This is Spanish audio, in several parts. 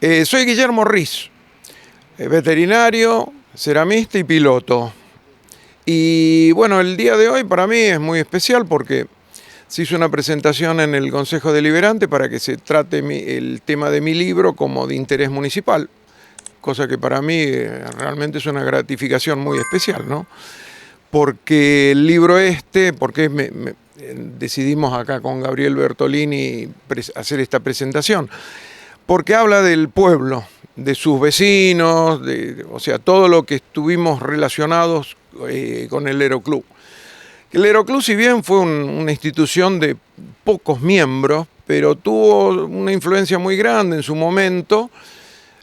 Soy Guillermo Riz, veterinario, ceramista y piloto. Y bueno, el día de hoy para mí es muy especial porque se hizo una presentación en el Consejo Deliberante para que se trate el tema de mi libro como de interés municipal, cosa que para mí realmente es una gratificación muy especial, ¿no? Porque el libro porque decidimos acá con Gabriel Bertolini hacer esta presentación, porque habla del pueblo, de sus vecinos, o sea, todo lo que estuvimos relacionados con el Aeroclub. El Aeroclub, si bien fue una institución de pocos miembros, pero tuvo una influencia muy grande en su momento,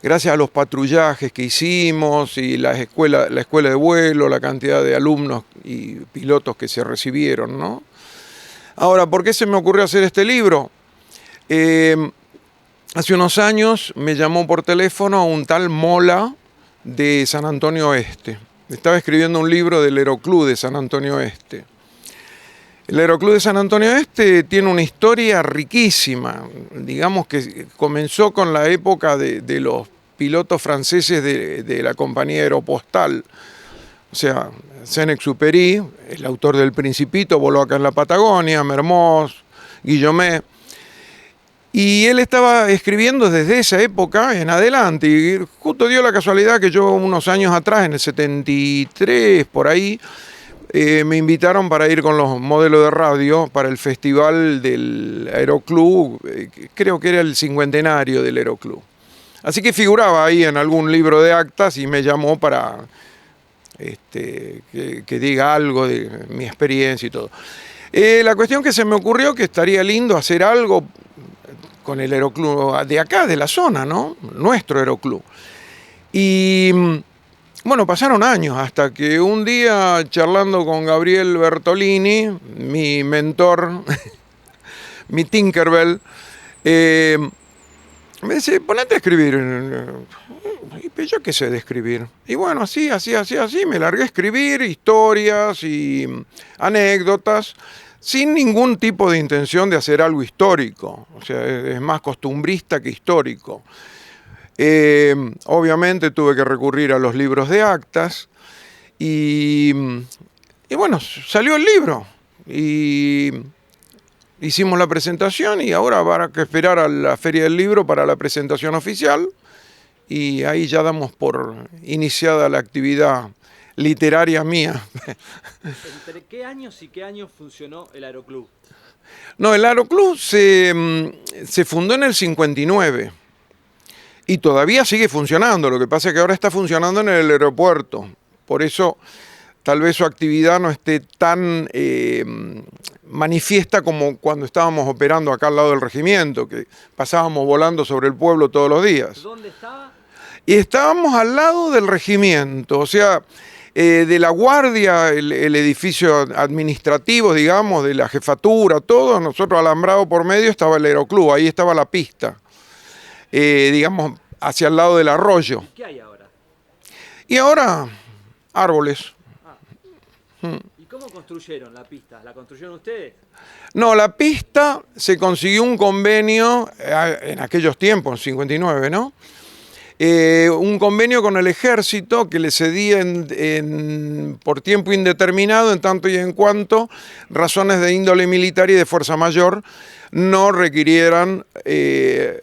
gracias a los patrullajes que hicimos y la escuela de vuelo, la cantidad de alumnos y pilotos que se recibieron, ¿no? Ahora, ¿por qué se me ocurrió hacer este libro? Hace unos años me llamó por teléfono un tal Mola de San Antonio Oeste. Estaba escribiendo un libro del Aeroclub de San Antonio Oeste. El Aeroclub de San Antonio Oeste tiene una historia riquísima. Digamos que comenzó con la época de los pilotos franceses de la compañía Aeropostal. O sea, Saint-Exupéry, el autor del Principito, voló acá en la Patagonia, Mermoz, Guillaumet. Y él estaba escribiendo desde esa época en adelante. Y justo dio la casualidad que yo unos años atrás, en el 73, por ahí, me invitaron para ir con los modelos de radio para el festival del Aeroclub, creo que era el cincuentenario del Aeroclub. Así que figuraba ahí en algún libro de actas y me llamó para que diga algo de mi experiencia y todo. La cuestión que se me ocurrió que estaría lindo hacer algo con el Aeroclub de acá, de la zona, ¿no? Nuestro Aeroclub. Y bueno, pasaron años hasta que un día, charlando con Gabriel Bertolini, mi mentor, mi Tinkerbell, me dice, ponete a escribir. Y yo qué sé de escribir. Y bueno, así, me largué a escribir historias y anécdotas, sin ningún tipo de intención de hacer algo histórico. O sea, es más costumbrista que histórico. Obviamente tuve que recurrir a los libros de actas y bueno, salió el libro y hicimos la presentación y ahora habrá que esperar a la Feria del Libro para la presentación oficial y ahí ya damos por iniciada la actividad literaria mía. ¿Entre qué años y qué años funcionó el Aeroclub? No, el Aeroclub se fundó en el 59 y todavía sigue funcionando. Lo que pasa es que ahora está funcionando en el aeropuerto. Por eso tal vez su actividad no esté tan manifiesta como cuando estábamos operando acá al lado del regimiento, que pasábamos volando sobre el pueblo todos los días. ¿Dónde estaba? Y estábamos al lado del regimiento, o sea, de la guardia, el edificio administrativo, digamos, de la jefatura, todo, nosotros alambrado por medio estaba el Aeroclub, ahí estaba la pista, digamos, hacia el lado del arroyo. ¿Y qué hay ahora? Y ahora, árboles. ¿Y cómo construyeron la pista? ¿La construyeron ustedes? No, la pista se consiguió un convenio, en aquellos tiempos, 59, ¿no? Un convenio con el ejército que le cedía por tiempo indeterminado en tanto y en cuanto razones de índole militar y de fuerza mayor no requirieran que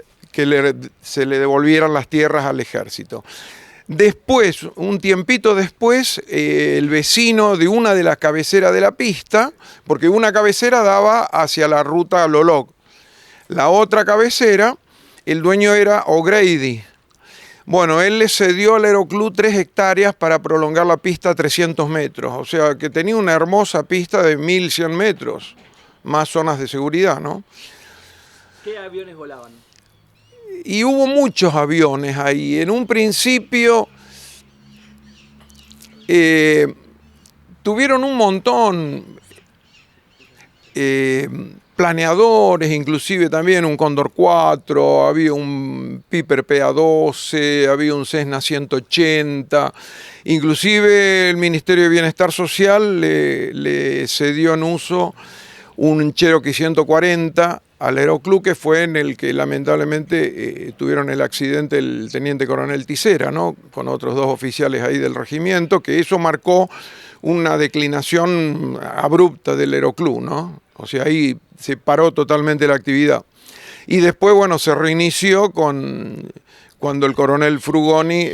se le devolvieran las tierras al ejército. Después, un tiempito después, el vecino de una de las cabeceras de la pista, porque una cabecera daba hacia la ruta Loloc, la otra cabecera, el dueño era O'Grady. Bueno, él le cedió al Aeroclub 3 hectáreas para prolongar la pista a 300 metros, o sea que tenía una hermosa pista de 1100 metros, más zonas de seguridad, ¿no? ¿Qué aviones volaban? Y hubo muchos aviones ahí. En un principio tuvieron un montón, planeadores, inclusive también un Cóndor 4, había un Piper PA-12, había un Cessna 180, inclusive el Ministerio de Bienestar Social le cedió en uso un Cherokee 140 al Aeroclub, que fue en el que lamentablemente tuvieron el accidente el teniente coronel Tisera, ¿no? Con otros 2 oficiales ahí del regimiento, que eso marcó una declinación abrupta del Aeroclub, ¿no? O sea, ahí se paró totalmente la actividad. Y después, bueno, se reinició cuando el coronel Frugoni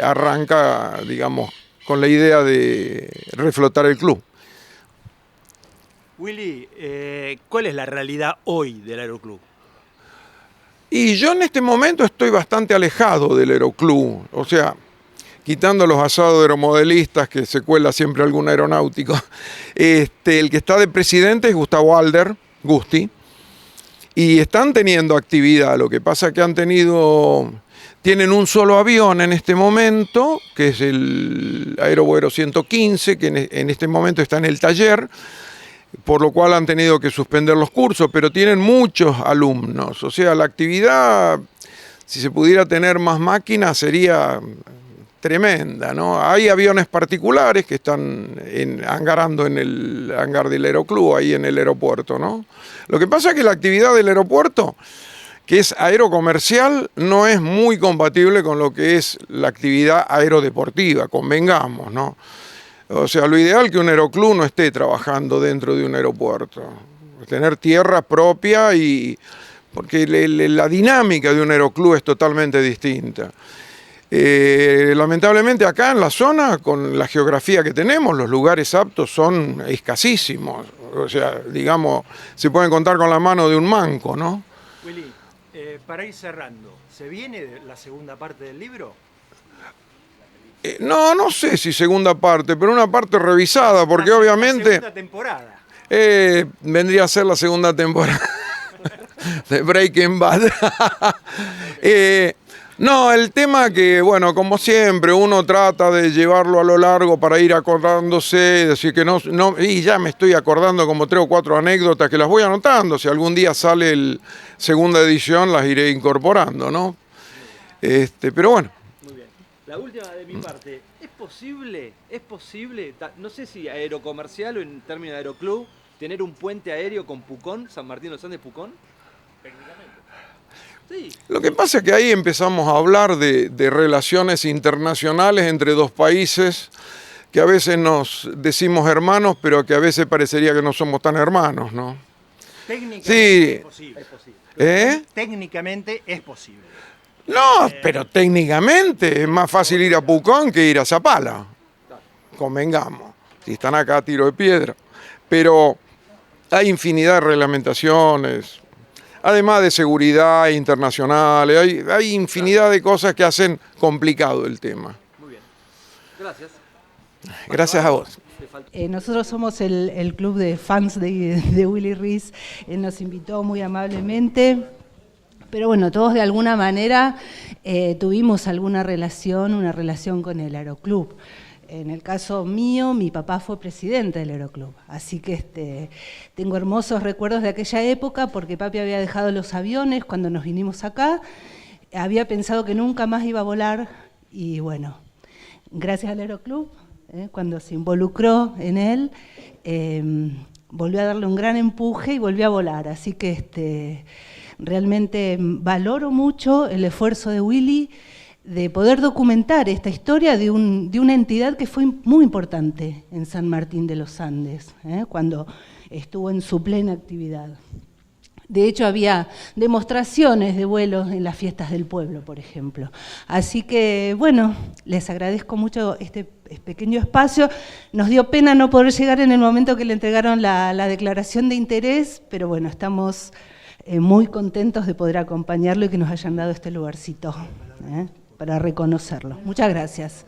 arranca, digamos, con la idea de reflotar el club. Willy, ¿cuál es la realidad hoy del Aeroclub? Y yo en este momento estoy bastante alejado del Aeroclub, o sea, quitando los asados de aeromodelistas, que se cuela siempre algún aeronáutico, el que está de presidente es Gustavo Alder, Gusti, y están teniendo actividad. Lo que pasa es que tienen un solo avión en este momento, que es el Aerobuero 115, que en este momento está en el taller, por lo cual han tenido que suspender los cursos, pero tienen muchos alumnos. O sea, la actividad, si se pudiera tener más máquinas, sería tremenda, ¿no? Hay aviones particulares que están hangarando en el hangar del Aeroclub, ahí en el aeropuerto, ¿no? Lo que pasa es que la actividad del aeropuerto, que es aerocomercial, no es muy compatible con lo que es la actividad aerodeportiva, convengamos, ¿no? O sea, lo ideal es que un aeroclub no esté trabajando dentro de un aeropuerto. Tener tierra propia, porque la dinámica de un aeroclub es totalmente distinta. Lamentablemente acá en la zona, con la geografía que tenemos, los lugares aptos son escasísimos. O sea, digamos, se pueden contar con la mano de un manco, ¿no? Willy, para ir cerrando, ¿se viene la segunda parte del libro? No sé si segunda parte, pero una parte revisada, porque obviamente... La segunda temporada. Vendría a ser la segunda temporada de Breaking Bad. No, el tema que, bueno, como siempre, uno trata de llevarlo a lo largo para ir acordándose, decir que y ya me estoy acordando como 3 o 4 anécdotas que las voy anotando. Si algún día sale la segunda edición, las iré incorporando, ¿no? Pero bueno. La última de mi parte, ¿es posible, no sé si aerocomercial o en términos de aeroclub, tener un puente aéreo con Pucón, San Martín de los Andes, Pucón? Técnicamente. Sí. Lo que pasa es que ahí empezamos a hablar de relaciones internacionales entre 2 países que a veces nos decimos hermanos, pero que a veces parecería que no somos tan hermanos, ¿no? Técnicamente sí. Es posible. Técnicamente es posible. No, pero técnicamente es más fácil ir a Pucón que ir a Zapala. Convengamos. Si están acá a tiro de piedra. Pero hay infinidad de reglamentaciones, además de seguridad internacional, hay infinidad de cosas que hacen complicado el tema. Muy bien. Gracias. Gracias a vos. Nosotros somos el club de fans de Willy Rees. Él nos invitó muy amablemente. Pero bueno, todos de alguna manera tuvimos una relación con el Aeroclub. En el caso mío, mi papá fue presidente del Aeroclub, así que tengo hermosos recuerdos de aquella época porque papi había dejado los aviones cuando nos vinimos acá, había pensado que nunca más iba a volar y bueno, gracias al Aeroclub, cuando se involucró en él, volvió a darle un gran empuje y volvió a volar, así que realmente valoro mucho el esfuerzo de Willy de poder documentar esta historia de una entidad que fue muy importante en San Martín de los Andes, cuando estuvo en su plena actividad. De hecho, había demostraciones de vuelos en las fiestas del pueblo, por ejemplo. Así que, bueno, les agradezco mucho este pequeño espacio. Nos dio pena no poder llegar en el momento que le entregaron la declaración de interés, pero bueno, estamos muy contentos de poder acompañarlo y que nos hayan dado este lugarcito para reconocerlo. Muchas gracias.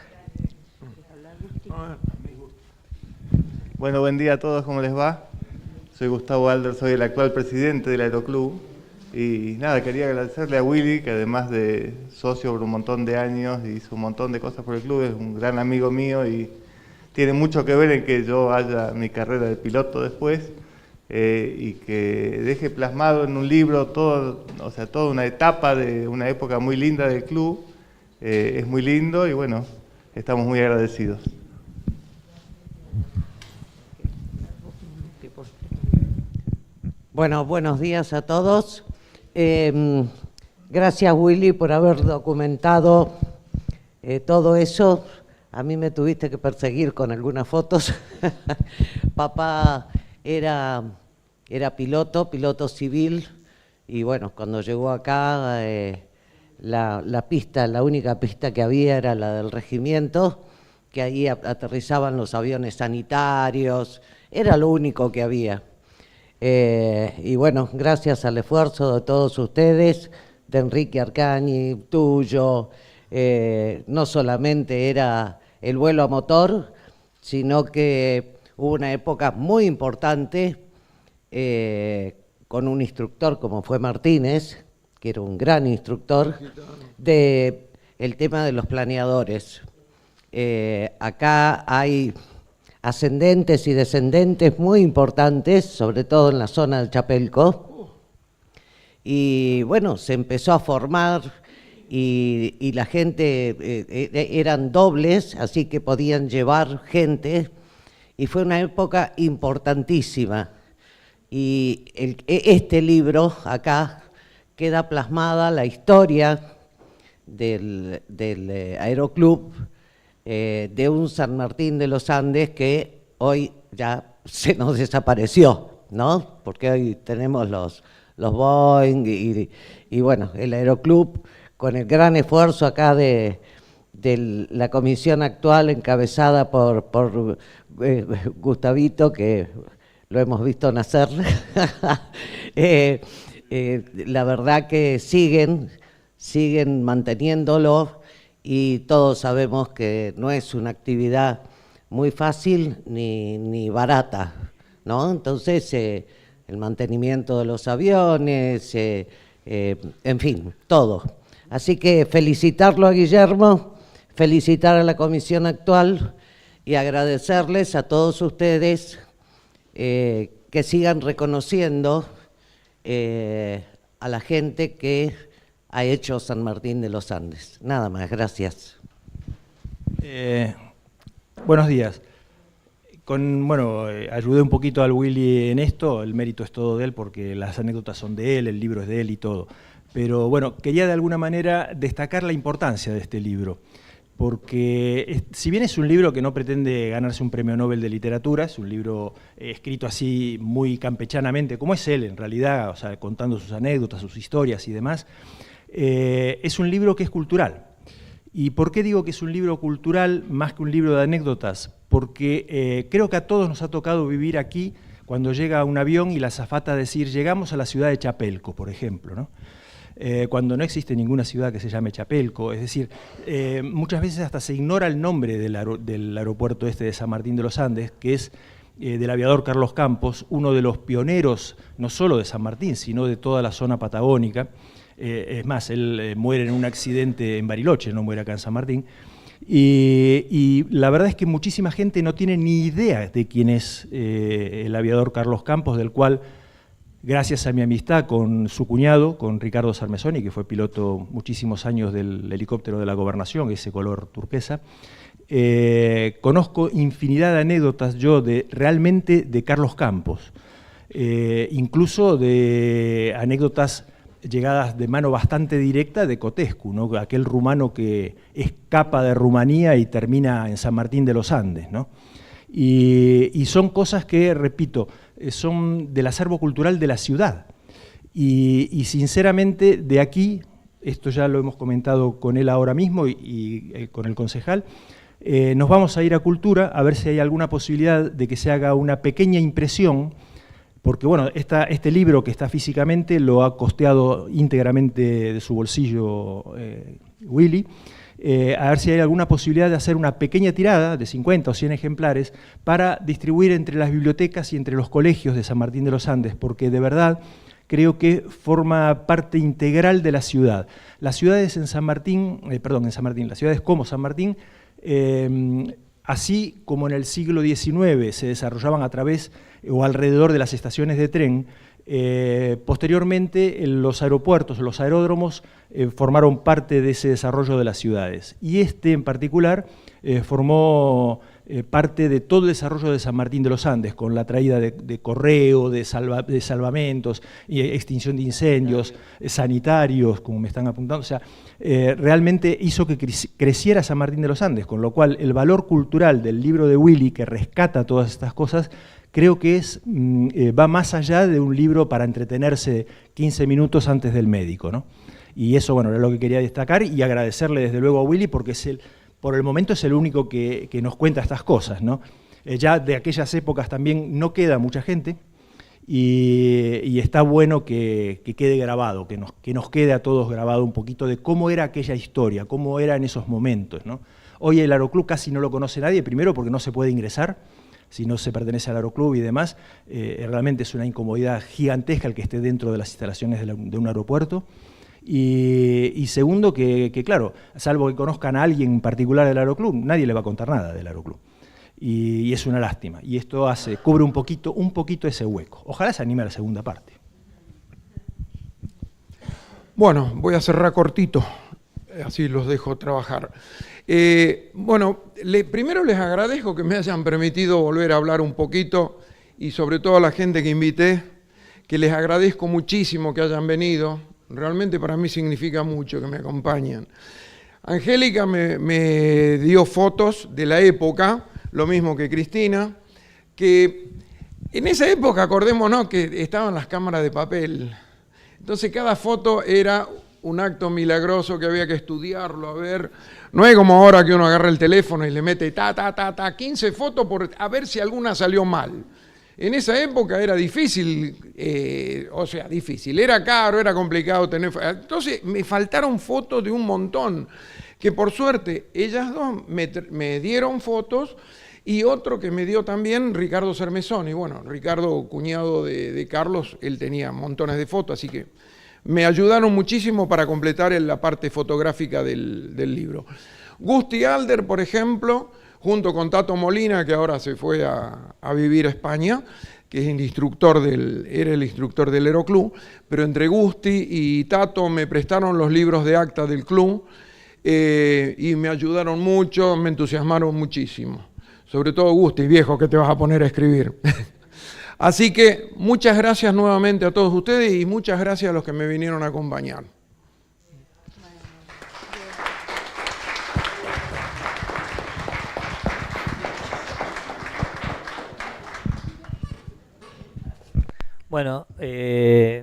Bueno, buen día a todos, ¿cómo les va? Soy Gustavo Alder, soy el actual presidente del Aeroclub. Y nada, quería agradecerle a Willy, que además de socio por un montón de años, hizo un montón de cosas por el club, es un gran amigo mío y tiene mucho que ver en que yo haya mi carrera de piloto después. Y que deje plasmado en un libro toda una etapa de una época muy linda del club. Es muy lindo y bueno, estamos muy agradecidos. Bueno, buenos días a todos. Gracias, Willy, por haber documentado todo eso. A mí me tuviste que perseguir con algunas fotos. Papá era piloto civil, y bueno, cuando llegó acá, la única pista que había era la del regimiento, que ahí aterrizaban los aviones sanitarios, era lo único que había. Y bueno, gracias al esfuerzo de todos ustedes, de Enrique Arcani, tuyo, no solamente era el vuelo a motor, sino que hubo una época muy importante con un instructor como fue Martínez, que era un gran instructor, de el tema de los planeadores. Acá hay ascendentes y descendentes muy importantes, sobre todo en la zona del Chapelco, y bueno, se empezó a formar y la gente eran dobles, así que podían llevar gente, y fue una época importantísima. Y este libro acá queda plasmada la historia del Aeroclub, de un San Martín de los Andes que hoy ya se nos desapareció, ¿no? Porque hoy tenemos los Boeing y bueno, el Aeroclub, con el gran esfuerzo acá de la comisión actual encabezada por Gustavito, que lo hemos visto nacer. La verdad que siguen manteniéndolo, y todos sabemos que no es una actividad muy fácil ni barata, ¿no? Entonces, el mantenimiento de los aviones, en fin, todo. Así que felicitarlo a Guillermo, felicitar a la comisión actual y agradecerles a todos ustedes que sigan reconociendo a la gente que ha hecho San Martín de los Andes. Nada más, gracias. Buenos días. Ayudé un poquito al Willy en esto, el mérito es todo de él porque las anécdotas son de él, el libro es de él y todo. Pero bueno, quería de alguna manera destacar la importancia de este libro, porque si bien es un libro que no pretende ganarse un premio Nobel de literatura, es un libro escrito así muy campechanamente, como es él en realidad, o sea, contando sus anécdotas, sus historias y demás, es un libro que es cultural. ¿Y por qué digo que es un libro cultural más que un libro de anécdotas? Porque creo que a todos nos ha tocado vivir aquí cuando llega un avión y la azafata decir, llegamos a la ciudad de Chapelco, por ejemplo, ¿no? Cuando no existe ninguna ciudad que se llame Chapelco, es decir, muchas veces hasta se ignora el nombre del aeropuerto este de San Martín de los Andes, que es del aviador Carlos Campos, uno de los pioneros no solo de San Martín, sino de toda la zona patagónica. Es más, él muere en un accidente en Bariloche, no muere acá en San Martín. Y la verdad es que muchísima gente no tiene ni idea de quién es el aviador Carlos Campos, del cual, gracias a mi amistad con su cuñado, con Ricardo Sarmesoni, que fue piloto muchísimos años del helicóptero de la Gobernación, ese color turquesa, conozco infinidad de anécdotas yo realmente de Carlos Campos, incluso de anécdotas llegadas de mano bastante directa de Cotescu, ¿no? Aquel rumano que escapa de Rumanía y termina en San Martín de los Andes, ¿no? Y son cosas que, repito, son del acervo cultural de la ciudad. Y sinceramente, de aquí, esto ya lo hemos comentado con él ahora mismo y con el concejal, nos vamos a ir a Cultura a ver si hay alguna posibilidad de que se haga una pequeña impresión, porque bueno, este libro que está físicamente lo ha costeado íntegramente de su bolsillo Willy, a ver si hay alguna posibilidad de hacer una pequeña tirada de 50 o 100 ejemplares para distribuir entre las bibliotecas y entre los colegios de San Martín de los Andes, porque de verdad creo que forma parte integral de la ciudad. Las ciudades en San Martín, las ciudades como San Martín, así como en el siglo XIX se desarrollaban a través o alrededor de las estaciones de tren, posteriormente los aeropuertos, los aeródromos formaron parte de ese desarrollo de las ciudades. Y este en particular formó parte de todo el desarrollo de San Martín de los Andes, con la traída de correo, de salvamentos, y extinción de incendios, sanitarios, como me están apuntando. O sea, realmente hizo que creciera San Martín de los Andes, con lo cual el valor cultural del libro de Willy, que rescata todas estas cosas, creo que va más allá de un libro para entretenerse 15 minutos antes del médico, ¿no? Y eso, bueno, era lo que quería destacar y agradecerle desde luego a Willy, porque por el momento es el único que nos cuenta estas cosas, ¿no? Ya de aquellas épocas también no queda mucha gente y está bueno que quede grabado, que nos quede a todos grabado un poquito de cómo era aquella historia, cómo era en esos momentos, ¿no? Hoy el Aeroclub casi no lo conoce nadie, primero porque no se puede ingresar, si no se pertenece al Aeroclub y demás. Realmente es una incomodidad gigantesca el que esté dentro de las instalaciones de un aeropuerto. Y segundo, que claro, salvo que conozcan a alguien en particular del Aeroclub, nadie le va a contar nada del Aeroclub. Y es una lástima. Y esto cubre un poquito ese hueco. Ojalá se anime a la segunda parte. Bueno, voy a cerrar cortito, así los dejo trabajar. Bueno, primero les agradezco que me hayan permitido volver a hablar un poquito y sobre todo a la gente que invité, que les agradezco muchísimo que hayan venido. Realmente para mí significa mucho que me acompañen. Angélica me dio fotos de la época, lo mismo que Cristina, que en esa época, acordémonos que estaban las cámaras de papel. Entonces cada foto era un acto milagroso que había que estudiarlo, a ver. No es como ahora que uno agarra el teléfono y le mete 15 fotos a ver si alguna salió mal. En esa época era difícil, difícil, era caro, era complicado tener... Entonces me faltaron fotos de un montón, que por suerte ellas dos me dieron fotos, y otro que me dio también Ricardo Cermesoni. Bueno, Ricardo, cuñado de Carlos, él tenía montones de fotos, así que me ayudaron muchísimo para completar la parte fotográfica del libro. Gusti Alder, por ejemplo, junto con Tato Molina, que ahora se fue a vivir a España, que es era el instructor del Aeroclub, pero entre Gusti y Tato me prestaron los libros de acta del club y me ayudaron mucho, me entusiasmaron muchísimo. Sobre todo Gusti, viejo, que te vas a poner a escribir. Así que muchas gracias nuevamente a todos ustedes y muchas gracias a los que me vinieron a acompañar. Bueno,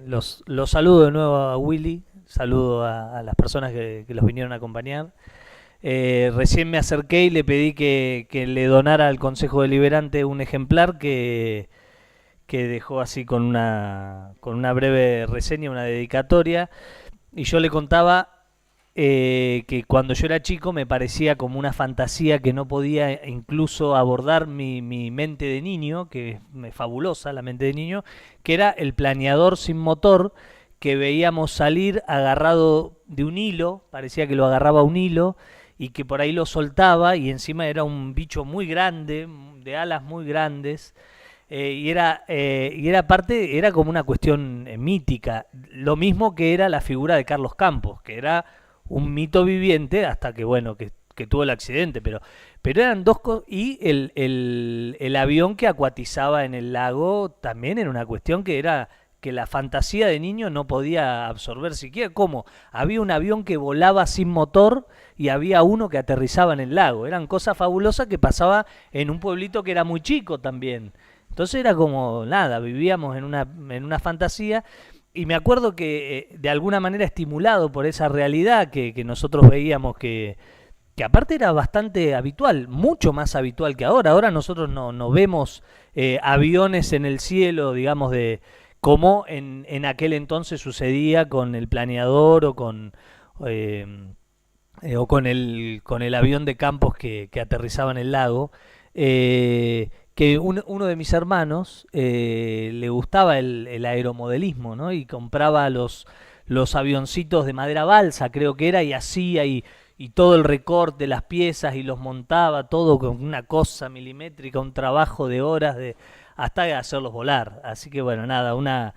los saludo de nuevo a Willy, saludo a las personas que los vinieron a acompañar. Recién me acerqué y le pedí que le donara al Consejo Deliberante un ejemplar que dejó así con una breve reseña, una dedicatoria, y yo le contaba que cuando yo era chico me parecía como una fantasía que no podía incluso abordar mi mente de niño, que es fabulosa la mente de niño, que era el planeador sin motor que veíamos salir agarrado de un hilo, parecía que lo agarraba un hilo, y que por ahí lo soltaba, y encima era un bicho muy grande, de alas muy grandes, y era como una cuestión mítica, lo mismo que era la figura de Carlos Campos, que era un mito viviente hasta que, bueno, que tuvo el accidente, pero eran dos cosas, y el avión que acuatizaba en el lago también era una cuestión que era que la fantasía de niño no podía absorber siquiera. ¿Cómo? Había un avión que volaba sin motor y había uno que aterrizaba en el lago. Eran cosas fabulosas que pasaba en un pueblito que era muy chico también. Entonces era como, nada, vivíamos en una fantasía, y me acuerdo que de alguna manera estimulado por esa realidad que nosotros veíamos que aparte era bastante habitual, mucho más habitual que ahora. Ahora nosotros no vemos aviones en el cielo, digamos, como en aquel entonces sucedía con el planeador o con el avión de Campos que aterrizaba en el lago. Que uno de mis hermanos le gustaba el aeromodelismo, ¿no? Y compraba los avioncitos de madera balsa, creo que era, y hacía y todo el recorte de las piezas y los montaba todo con una cosa milimétrica, un trabajo de horas hasta hacerlos volar. Así que bueno, nada, una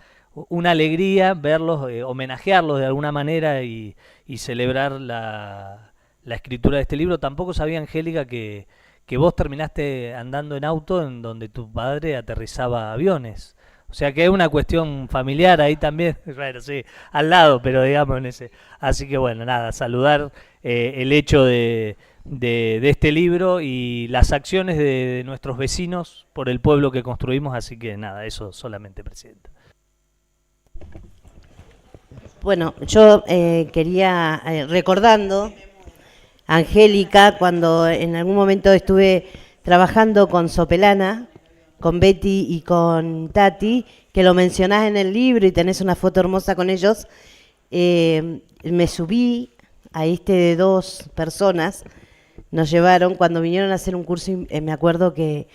alegría verlos, homenajearlos de alguna manera y celebrar la escritura de este libro. Tampoco sabía, Angélica, que que vos terminaste andando en auto en donde tu padre aterrizaba aviones. O sea que es una cuestión familiar ahí también, bueno, sí, al lado, pero digamos en ese. Así que bueno, nada, saludar el hecho de este libro y las acciones de nuestros vecinos por el pueblo que construimos, así que nada, eso solamente, Presidenta. Bueno, yo quería, recordando a Angélica, cuando en algún momento estuve trabajando con Sopelana, con Betty y con Tati, que lo mencionás en el libro y tenés una foto hermosa con ellos, me subí a de 2 personas, nos llevaron cuando vinieron a hacer un curso, me acuerdo que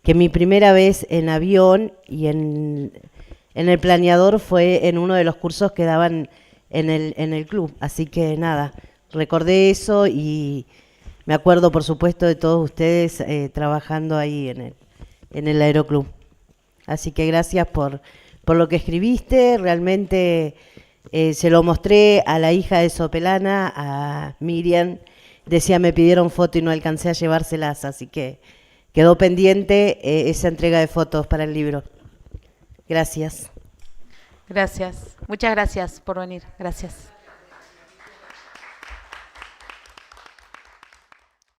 mi primera vez en avión y en el planeador fue en uno de los cursos que daban en el club, así que nada, recordé eso y me acuerdo por supuesto de todos ustedes trabajando ahí en el Aeroclub. Así que gracias por lo que escribiste, realmente se lo mostré a la hija de Sopelana, a Miriam, decía me pidieron foto y no alcancé a llevárselas, así que quedó pendiente esa entrega de fotos para el libro. Gracias. Gracias. Muchas gracias por venir. Gracias.